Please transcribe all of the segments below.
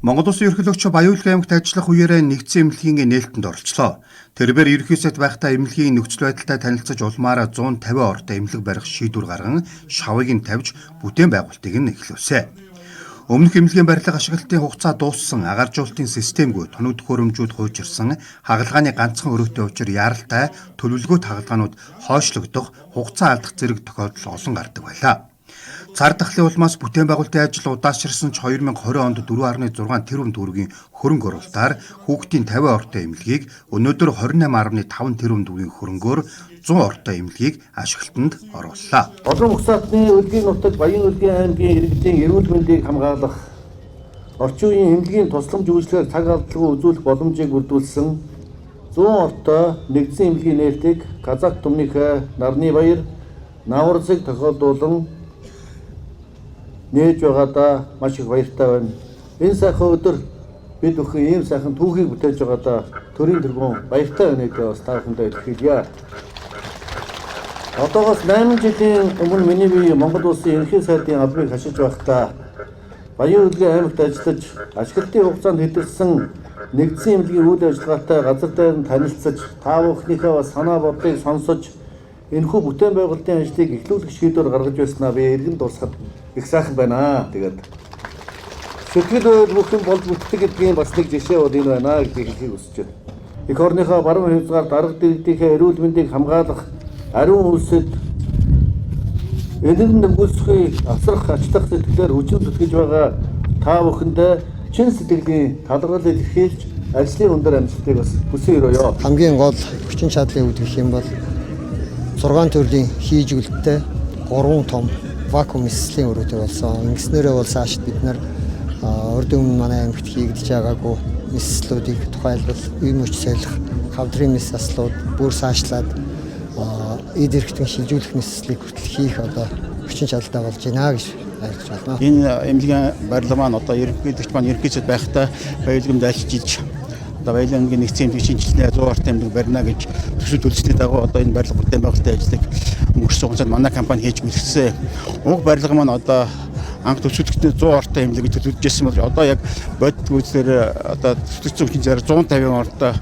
Монгол Улсын ерөнхийлөгч Баян-Улгийн аймагт ажиллах үеэрээ нэгдсэн эмнэлгийн нээлтэнд оролцлоо. Тэрээр ерөнхий сайд байхдаа эмнэлгийн нөхцөл байдалтай танилцаж улмаараа 150 ортой эмнэлэг барих шийдвэр гарган шавыг нь тавьж бүтээн байгуулалтыг нь эхлүүлсэн. Өмнөх эмнэлгийн барилга ашиглалтын хугацаа дууссан, агаржуулалтын системгүй, тоног төхөөрөмжүүд хуучирсан, хагалгааны ганцхан өрөөтэй учир яаралтай, төлөвлөгөөт хагалгаанууд хойшлогдох, хугацаа алдах зэрэг тохиолдол олон гардаг байлаа. Цар тахлын улмаас бүтээн байгуулалтын ажил удаашрсан ч 2020 онд 4.6 тэрбум төгрөгийн хөрөнгө оруулалтаар хүүхдийн 50 ортой эмнэлгийг өнөөдөр 28.5 тэрбум төгрөгийн хөрөнгөөр 100 ортой эмнэлгийг ашиглалтанд орууллаа. Олон угсаатны үлгийн нутаг Баян-Улгийн аймгийн иргэдийн эрүүл мэндийг хамгаалах, орчин үеийн эмнэлгийн тусламж үйлчлэгээр цаг алдалгүй үзүүлэх боломжийг бүрдүүлсэн 100 ортой нэгдсэн эмнэлгийн нээлтийг Казак Түмнийхэ Нарны Баяр, Наварцыг тохиолдуулан нээж байгаадаа маш их баяртай байна. Энэ сайхан өдөр бид бүхэн ийм сайхан түүхийг бүтээж байгаадаа төрийн тэргуун баяртай байна гэдээ бас та бүхэндээ илэрхийлье. Одоогоос 8 жилийн өмнө миний бие Монгол Улсын ерөнхий сайдын албыг хашиж байхдаа Баян-Улгийн аймагт ажиллаж ашиглалтын хугацаанд хэдэрсэн нэгдсэн эмнэлгийн үйл ажиллагаатай газар дээр нь танилцсаж, та бүхнийхээ бас санаа бодлыг сонсож энэхүү бүтээн байгуулалтын ажлыг эхлүүлэх шийдвэр гаргаж байснаа би эргэн дуусгад их сайхан байна. Тэгээд сэтгэл бүхэн болж бүтдэг гэдгийн бас нэг жишээ бол энэ байна гэдгийг хэлхийг хүсэж байна. Эх орныхоо баруун хязгаар дарга дэргэдийнхээ эрүүл мэндийг хамгаалах ариун үйлсэд энэрн нөгөөсгөө асрах ачлах сэтгэлээр хүчин зүтгэж байгаа та бүхэндээ чин сэтгэлийн талархал илэрхийлж ажлын өндөр амжилтыг бас хүсэн өрөөё. Хамгийн гол хүчин чадлын үүд гэх юм бол 6 төрлийн хийж үлдтэй 3 том вакуум эслийн өрөөтэй болсон. Ингэснээрээ бол цаашид бид нар урд өмнө манай аймагт хийгдэж байгаагүй мэслүүдийг тухайлбал үе мөч солих, хавдрын мэс аслууд бүр цаашлаад эд эрхтэн шилжүүлэх мэслийг хүртэл хийх одоо хүчин чадалтай болж байна гэж ойлгож байна. Энэ эмнэлгийн барилга маань одоо ерөнхийлөгч маань ерөнхий сайд байхдаа баялагымд альчилж Баян-Улгийн нэгдсэн эмнэлгийн шинжилгээ 100 ортой эмнэлэг барина гэж төсөл төлөвлөсний дагуу одоо энэ барилга бүтээн байгуулалтын ажлыг өнгөрсөн хугацаанд манай компани хийж мэлгэсэн. Уг барилга маань одоо анх төсөлтөд 100 ортой эмнэлэг төлөвлөж байсан бол одоо яг бодит үйлчлэр одоо төсөлтсөн хүчин зэрэг 150 ортой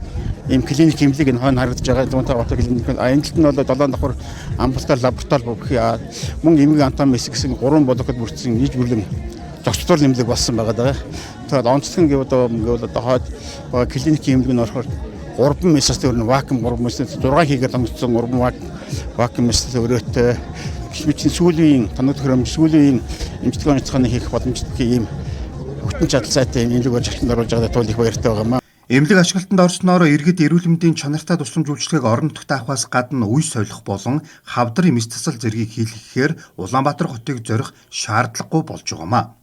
ийм клиник эмнэлэг энэ хойно харагдаж байгаа 150 ортой клиник. Энэ талд нь бол 7 давхар амбулаторь, лаборатори бүхий мөн эмнэлгийн антом мэс гэсэн 3 блокод бүрдсэн нийт бүлэг зохицол эмнэлэг болсон байгаа. Тэгээд онцлог гэвэл одоо хойд клиникийн эмнэлэг нь орохоор 3 месээс өөр вакуум 3 месээс 6 хийгээд амжсан 3 вакуум месээс өрөөтэй гişмичийн сүүлийн тоног төхөөрөмж сүүлийн эмчилгээ онцгойн хийх боломжтой ийм хүчин чадалтай эмнэлэг барьж ашиглалтанд оруулж байгаа тул их баяртай байгаа юм. Эмнэлэг ашиглалтанд орсноор иргэд эрүүл мэндийн чанартай тусламж үйлчилгээг орон нутагт авахаас гадна үе солих болон хавдрын мэс тасал зэргийг хийлгэхээр Улаанбаатар хотыг зорих шаардлагагүй болж байгаамаа.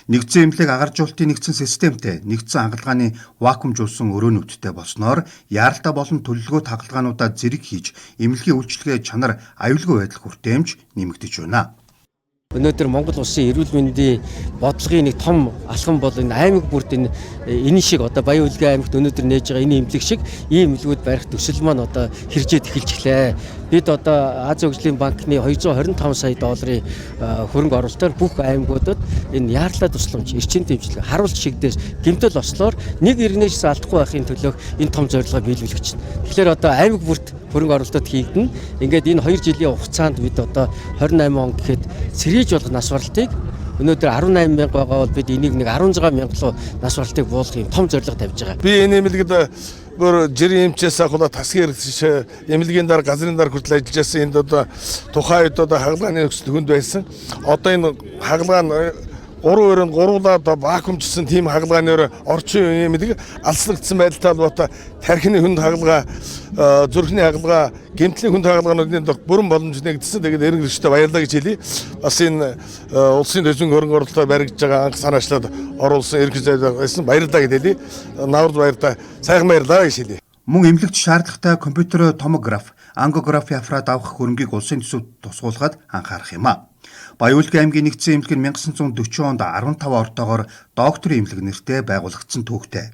Нэгдсэн эмнэлэг агаржуулалтын нэгдсэн системтэй, нэгдсэн хагалгааны вакуумжуулсан өрөөнүүдтэй болсноор яаралтай болон төлөвлөгөөт хагалгаануудаа зэрэг хийж эмнэлгийн үйлчилгээ чанар аюулгүй байдал хүртээмж нэмэгдэж байна. Өнөөдөр Монгол Улсын эрүүл мэндийн бодлогын нэг том алхам бол энэ аймаг бүрд энэ шиг одоо Баян-Улгийн аймагт өнөөдөр нээж байгаа энэ эмнэлэг шиг ийм эмнэлгүүд барих төсөл маань одоо хэрэгжээд эхэлж гэлээ. Бид одоо Азийн хөгжлийн банкны 225 сая долларын хөрөнгө оруулалтаар бүх аймагуудад энэ яарлаа тусламж, эрчим дэмжлэг, харуулт шигдээс гэмтэл ослоор нэг иргэнээс алдахгүй байхын төлөө энэ том зорилгоо биелүүлэх чинь. Тэгэхээр одоо аймаг бүрт хөрөнгө оруулалтад хийгдэн. Ингээд энэ 2 жилийн хугацаанд бид одоо 28 он гэхэд сэргийж болох нас баралтыг өнөөдөр 18 мянга байгаа бол бид энийг нэг 16 мянга руу нас баралтыг буулгах юм том зорилго тавьж байгаа. Би энэ эмнэлэгд бүр жирийн эмчээс ахуулаад тасгийн хэрэгсэж эмнэлгийн дараа газрын дараа хүртэл ажиллаж байсан. Энд одоо тухайн үед одоо хагалгааны нөхцөл хүнд байсан. Одоо энэ хагалгаа нь 3 өрөөнд гуруулаад вакуумжсан тийм хагалгааны орчин үеийн эмнэлэг алслагдсан байдалтай болоо тархины хүнд хагалгаа, зүрхний хагалгаа, гэмтлийн хүнд хагалгаануудын бүрэн боломж нэгдсэн. Тэгээд эрен гэрчтэй баярлалаа гэж хэлье. Бас энэ улсын төсвийн хөрөнгө оруулалтаар баригдаж байгаа анх санаачлаад оруулсан эрен гэрчтэй баярлалаа гэж хэлье. Навард баяртай, сайхан баярлалаа гэж хэлье. Мөн эмнэлэгт шаардлагатай компьютер томограф, ангиографи аппарат авах хөрөнгийг улсын төсөвт тусгуулахад анхаарах юм а. Баян-Улгийн аймгийн нэгдсэн эмнэлэг нь 1940 онд 15 ортоогоор докторийн эмнэлэг нэртэй байгуулагдсан түүхтэй.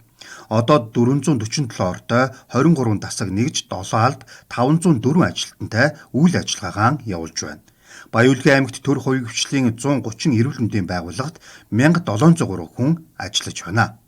Одоо 447 ортой 23 дасаг нэгж 7 алд 504 ажилтнтай үйл ажиллагаагаа явуулж байна. Баян-Улгийн аймагт төр хувийн хвшлийн 130 эрүүл мэндийн байгууллагт 1703 хүн ажиллаж байна.